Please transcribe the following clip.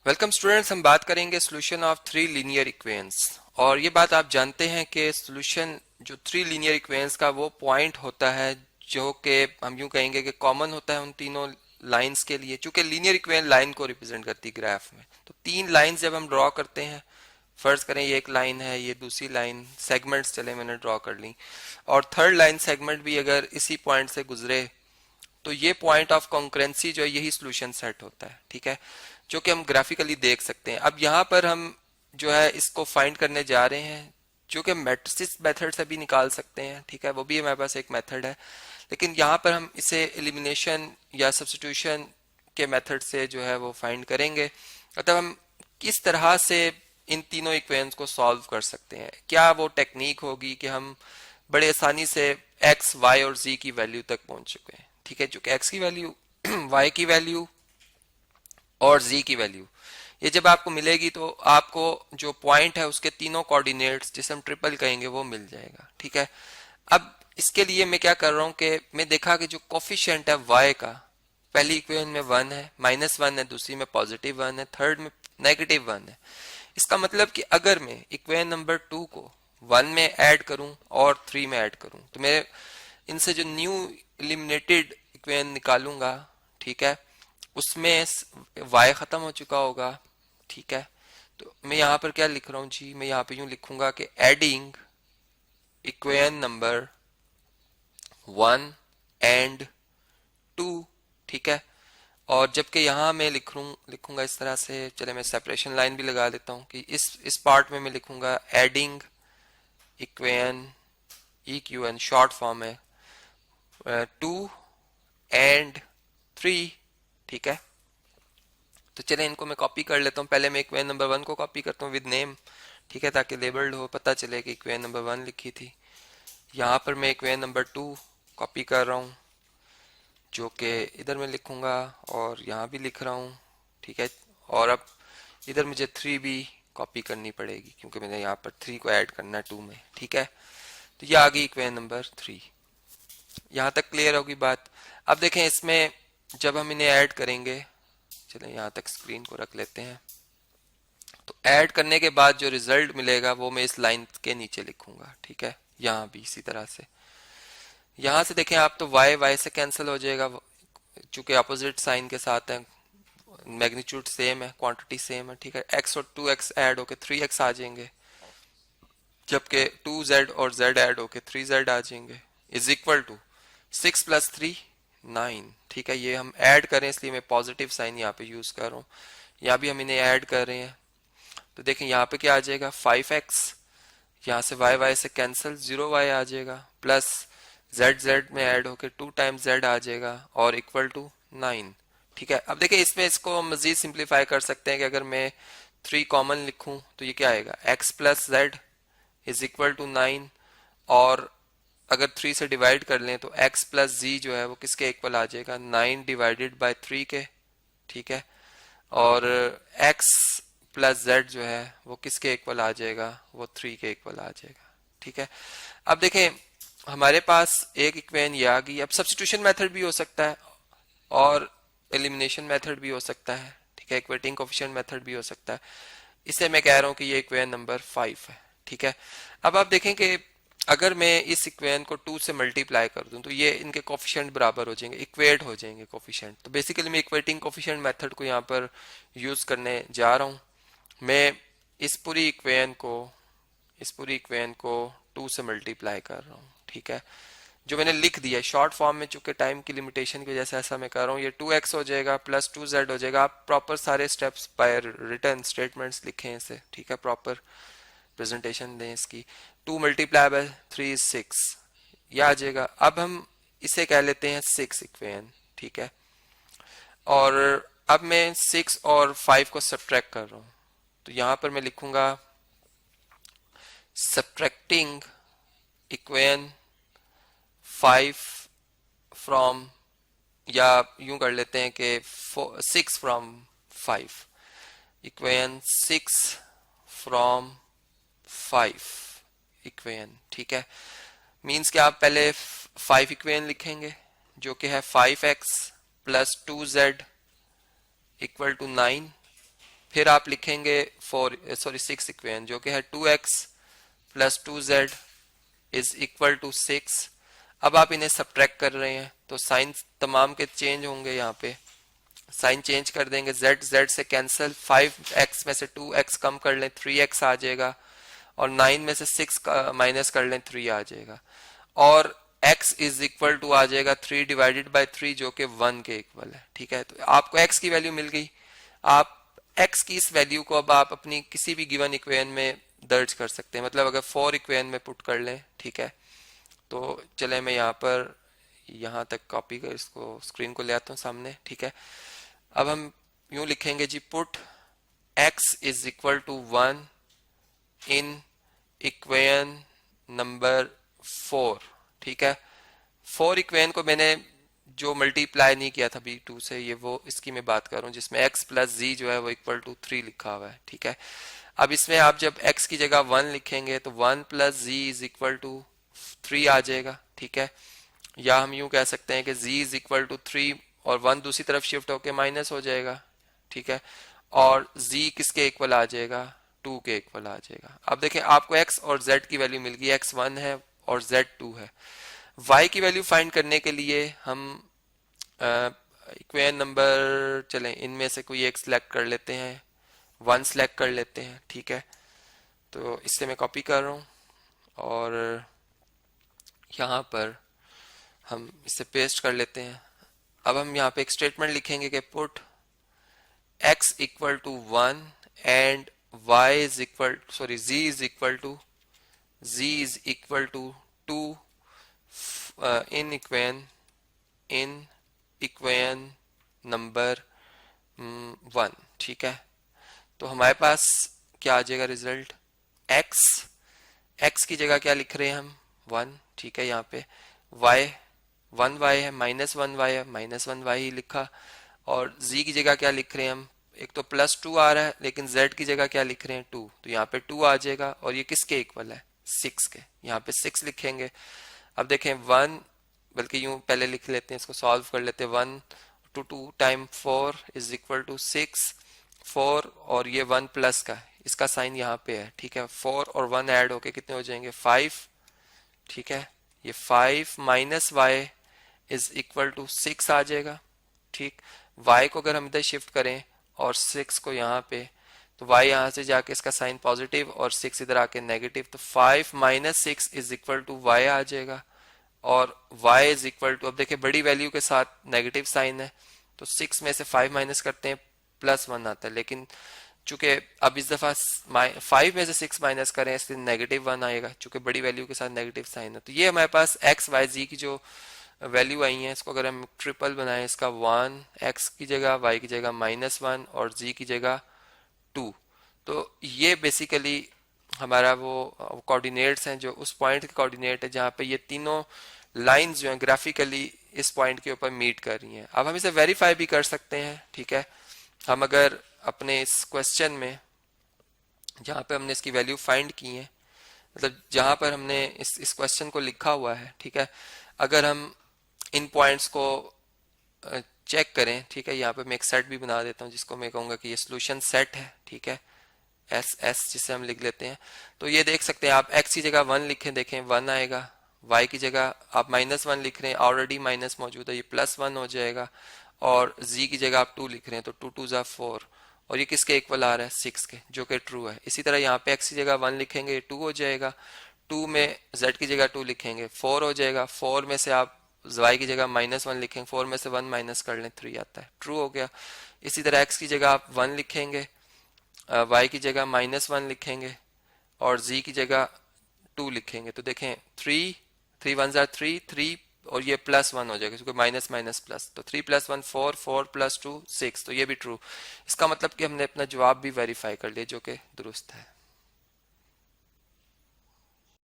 Welcome students, हम बात करेंगे solution of three linear equations. और ये बात आप जानते हैं कि सोल्यूशन जो थ्री लीनियर इक्वेशंस का वो पॉइंट होता है जो कि हम यूं कहेंगे कि कॉमन होता है उन तीनों लाइंस के लिए, चूंकि लीनियर इक्वेशन लाइन को रिप्रेजेंट करती है ग्राफ में। तो तीन लाइंस जब हम ड्रॉ करते हैं, फर्ज करें ये एक लाइन है, ये दूसरी लाइन, सेगमेंट्स चले मैंने ड्रॉ कर ली, और थर्ड लाइन सेगमेंट भी अगर इसी पॉइंट से गुजरे तो ये पॉइंट ऑफ कॉन्करेंसी जो है यही सोल्यूशन सेट होता है। ठीक है, जो कि हम ग्राफिकली देख सकते हैं। अब यहाँ पर हम जो है इसको फाइंड करने जा रहे हैं, जो कि मैट्रिक्स मेथड से भी निकाल सकते हैं। ठीक है, वो भी हमारे पास एक मेथड है, लेकिन यहाँ पर हम इसे एलिमिनेशन या सब्स्टिट्यूशन के मेथड से जो है वो फाइंड करेंगे। मतलब हम किस तरह से इन तीनों इक्वेशंस को सॉल्व कर सकते हैं, क्या वो टेक्निक होगी कि हम बड़े आसानी से एक्स, वाई और जी की वैल्यू तक पहुंच चुके हैं। ठीक है, चूंकि एक्स की वैल्यू वाई की वैल्यू और z की वैल्यू ये जब आपको मिलेगी तो आपको जो पॉइंट है उसके तीनों कोऑर्डिनेट्स जिसे हम ट्रिपल कहेंगे वो मिल जाएगा। ठीक है, अब इसके लिए मैं क्या कर रहा हूं कि मैं देखा कि जो कोफिशिएंट है y का, पहली इक्वेशन में 1 है, -1 है, दूसरी में +1 है, थर्ड में -1 है। इसका मतलब कि अगर मैं इक्वेशन नंबर 2 को 1 में ऐड करूं और 3 में ऐड करूं तो मैं इनसे जो न्यू एलिमिनेटेड इक्वेशन निकालूंगा, ठीक है, उसमें y खत्म हो चुका होगा। ठीक है, तो मैं यहाँ पर क्या लिख रहा हूँ जी, मैं यहाँ पे यूं लिखूंगा कि एडिंग इक्वेशन नंबर 1 एंड 2। ठीक है, और जबकि यहाँ मैं लिखूंगा इस तरह से, चले मैं सेपरेशन लाइन भी लगा देता हूँ कि इस पार्ट में मैं लिखूंगा adding equation, EQN short form है, 2 एंड 3। ठीक है, तो चले इनको मैं कॉपी कर लेता हूँ। पहले मैं इक्वेशन नंबर 1 को कॉपी करता हूँ विद नेम। ठीक है, ताकि लेबल्ड हो, पता चले कि इक्वेशन नंबर 1 लिखी थी। यहाँ पर मैं इक्वेशन नंबर 2 कॉपी कर रहा हूँ, जो कि इधर मैं लिखूंगा, और यहाँ भी लिख रहा हूँ। ठीक है, और अब इधर मुझे 3 भी कॉपी करनी पड़ेगी क्योंकि मैंने यहाँ पर 3 को ऐड करना है 2 में। ठीक है, तो ये आ गई इक्वेशन नंबर 3। यहाँ तक क्लियर होगी बात। अब देखें इसमें जब हम इन्हें ऐड करेंगे, चलें यहाँ तक स्क्रीन को रख लेते हैं, तो ऐड करने के बाद जो रिजल्ट मिलेगा वो मैं इस लाइन के नीचे लिखूंगा। ठीक है, यहाँ भी इसी तरह से, यहाँ से देखें आप तो y से कैंसिल हो जाएगा, चूंकि अपोजिट साइन के साथ है, मैग्नीट्यूड सेम है, क्वांटिटी सेम है। ठीक है, x और 2x ऐड होके 3x आ जाएंगे, जबकि 2z और z ऐड होके 3z आ जाएंगे, इज इक्वल टू 6 + 3 9। ठीक है, ये हम ऐड करें इसलिए मैं पॉजिटिव साइन यहाँ पे यूज कर रहा हूँ। यहाँ भी हम इन्हें ऐड कर रहे हैं, तो देखें यहाँ पे क्या आ जाएगा 5x, यहाँ से y से कैंसिल 0y आ जाएगा, प्लस z में ऐड होके 2 टाइम्स z आ जाएगा और इक्वल टू 9। ठीक है, अब देखिए इसमें इसको मजीद सिंप्लीफाई कर सकते हैं कि अगर मैं 3 कॉमन लिखूं तो ये क्या आएगा x + z is equal to 9, और अगर 3 से डिवाइड कर लें तो x + z जो है वो किसके इक्वल आ जाएगा 9 डिवाइडेड बाय 3 के। ठीक है, और x + z जो है वो किसके इक्वल आ जाएगा, वो 3 के इक्वल आ जाएगा। ठीक है, अब देखें हमारे पास एक इक्वेशन ये आ गई। अब सब्स्टिट्यूशन मेथड भी हो सकता है और एलिमिनेशन मेथड भी हो सकता है। ठीक है, इक्वेटिंग कोफिशिएंट मेथड भी हो सकता है। इसे मैं कह रहा हूं कि ये इक्वेशन नंबर 5 है। ठीक है, अब आप देखें कि अगर मैं इस इक्वेशन को 2 से मल्टीप्लाई कर दूं तो ये इनके कोफिशिएंट बराबर हो जाएंगे, इक्वेट हो जाएंगे कोफिशिएंट। तो बेसिकली मैं इक्वेटिंग कोफिशिएंट मेथड को यहाँ पर यूज करने जा रहा हूँ। मैं इस पूरी इक्वेशन को 2 से मल्टीप्लाई कर रहा हूँ। ठीक है, जो मैंने लिख दिया शॉर्ट फॉर्म में, चूंकि टाइम की लिमिटेशन की वजह से ऐसा मैं कर रहा हूँ। ये 2x हो जाएगा प्लस 2z हो जाएगा। आप प्रॉपर सारे स्टेप्स बाय रिटर्न स्टेटमेंट्स लिखें इसे। ठीक है, प्रॉपर प्रेजेंटेशन दें इसकी। 2 × 3 is 6 यह आ जाएगा। अब हम इसे कह लेते हैं 6 इक्वेशन। ठीक है, और अब मैं 6 और 5 को सब्ट्रैक्ट कर रहा हूँ, तो यहां पर मैं लिखूंगा सब्ट्रैक्टिंग इक्वेशन 5 फ्रॉम, या यूं कर लेते हैं कि 6 फ्रॉम 5, इक्वेशन 6 फ्रॉम 5 इक्वेशन। ठीक है, मीन्स कि आप पहले 5 इक्वेशन लिखेंगे जो कि है 5x + 2z इक्वल टू 9, फिर आप लिखेंगे 6 इक्वेशन जो कि है 2x plus 2z is equal to 6। अब आप इन्हें सब्ट्रैक्ट कर रहे हैं तो साइन तमाम के चेंज होंगे, यहाँ पे साइन चेंज कर देंगे, z से कैंसिल, 5x में से 2x कम कर लें 3x आ जाएगा, और 9 में से 6 माइनस कर लें 3 आ जाएगा, और x इज इक्वल टू आ जाएगा 3 डिवाइडेड बाय 3 जो कि 1 के इक्वल है। ठीक है, तो आपको x की वैल्यू मिल गई। आप x की इस वैल्यू को अब आप अपनी किसी भी गिवन इक्वेशन में दर्ज कर सकते हैं, मतलब अगर 4 इक्वेशन में पुट कर लें। ठीक है, तो चले मैं यहाँ तक कॉपी कर इसको स्क्रीन को ले आता हूँ सामने। ठीक है, अब हम यूं लिखेंगे जी, put x is equal to 1 in equation number 4। ठीक है, 4 इक्वेशन को मैंने जो मल्टीप्लाई नहीं किया था b2 से, ये वो इसकी मैं बात कर रहा हूँ जिसमें x प्लस z जो है वो इक्वल टू 3 लिखा हुआ है। ठीक है, अब इसमें आप जब x की जगह 1 लिखेंगे तो 1 plus z is equal to 3 आ जाएगा। ठीक है, या हम यूं कह सकते हैं कि z इज इक्वल टू 3 और 1 दूसरी तरफ शिफ्ट होके माइनस हो जाएगा। ठीक है, और z किसके इक्वल आ जाएगा, 2 के इक्वल आ जाएगा। अब देखें आपको x और z की वैल्यू मिल गई, x 1 है और z 2 है। y की वैल्यू फाइंड करने के लिए हम इक्वेशन नंबर, चलें इनमें से कोई एक सिलेक्ट कर लेते हैं, 1 सिलेक्ट कर लेते हैं। ठीक है, तो इससे मैं कॉपी कर रहा हूँ और यहाँ पर हम इसे पेस्ट कर लेते हैं। अब हम यहाँ पे एक स्टेटमेंट लिखेंगे कि put x equal to 1 and y is equal z is equal to 2 in equation number 1। ठीक है, तो हमारे पास क्या आ जाएगा रिजल्ट, x की जगह क्या लिख रहे हैं हम 1। ठीक है, यहाँ पे y 1y है, -1y है, -1y ही लिखा, और z की जगह क्या लिख रहे हैं हम, एक तो +2 आ रहा है लेकिन z की जगह क्या लिख रहे हैं 2, तो यहाँ पे 2 आ जाएगा, और ये किसके इक्वल है, 6 के, यहाँ पे 6 लिखेंगे। अब देखें 1, बल्कि यूं पहले लिख लेते हैं, इसको सॉल्व कर लेते हैं। 1 to 2 time 4 is equal to 6, 4 और ये 1 प्लस का, इसका साइन यहाँ पे है। ठीक है, 4 और 1 ऐड होके कितने हो जाएंगे 5। ठीक है, ये 5 minus y is equal to 6 आ जाएगा। ठीक, y को अगर हम इधर शिफ्ट करें और 6 को यहाँ पे, तो y यहाँ से जाके इसका साइन पॉजिटिव और 6 इधर आके नेगेटिव, तो 5 minus 6 is equal to y आ जाएगा, और y इज इक्वल टू, अब देखिए बड़ी वैल्यू के साथ नेगेटिव साइन है तो 6 में से 5 माइनस करते हैं +1 आता है, लेकिन चूंकि अब इस दफा 5 में से 6 माइनस करें इसलिए -1 आएगा, चूंकि बड़ी वैल्यू के साथ नेगेटिव साइन है। तो ये हमारे पास x y z की जो वैल्यू आई है, इसको अगर हम ट्रिपल बनाएं, इसका 1 x की जगह, y की जगह -1 और z की जगह 2, तो ये बेसिकली हमारा वो कोऑर्डिनेट्स हैं जो उस पॉइंट के कोऑर्डिनेट है जहाँ पे ये तीनों लाइंस जो हैं ग्राफिकली इस पॉइंट के ऊपर मीट कर रही हैं। अब हम इसे वेरीफाई भी कर सकते हैं। ठीक है, हम अगर अपने इस क्वेश्चन में जहाँ पे हमने इसकी वैल्यू फाइंड की है, मतलब जहाँ पर हमने इस क्वेश्चन को लिखा हुआ है, ठीक है, अगर हम इन पॉइंट्स को चेक करें, ठीक है, यहाँ पे मैं एक सेट भी बना देता हूँ जिसको मैं कहूँगा कि ये सोल्यूशन सेट है। ठीक है, एस जिसे हम लिख लेते हैं, तो ये देख सकते हैं आप x की जगह 1 लिखें, देखें 1 आएगा, y की जगह आप -1 लिख रहे हैं, ऑलरेडी माइनस मौजूद है, ये +1 हो जाएगा, और z की जगह आप 2 लिख रहे हैं तो 2 2 ज़ा 4, और ये किसके इक्वल आ रहा है 6 के, जो कि ट्रू है। इसी तरह यहाँ पे x की जगह 1 लिखेंगे, ये 2 हो जाएगा, 2 में z की जगह 2 लिखेंगे 4 हो जाएगा, 4 में से आप y की जगह -1 लिखेंगे, 4 में से 1 माइनस कर लें 3 आता है, ट्रू हो गया। इसी तरह x की जगह आप 1 लिखेंगे, y की जगह -1 लिखेंगे और z की जगह 2 लिखेंगे, तो देखें 3 1 ज़ा 3 और ये +1 हो जाएगा क्योंकि माइनस माइनस प्लस, तो 3 + 1 4 4 + 2 6, तो ये भी ट्रू। इसका मतलब कि हमने अपना जवाब भी वेरीफाई कर लिया जो कि दुरुस्त है।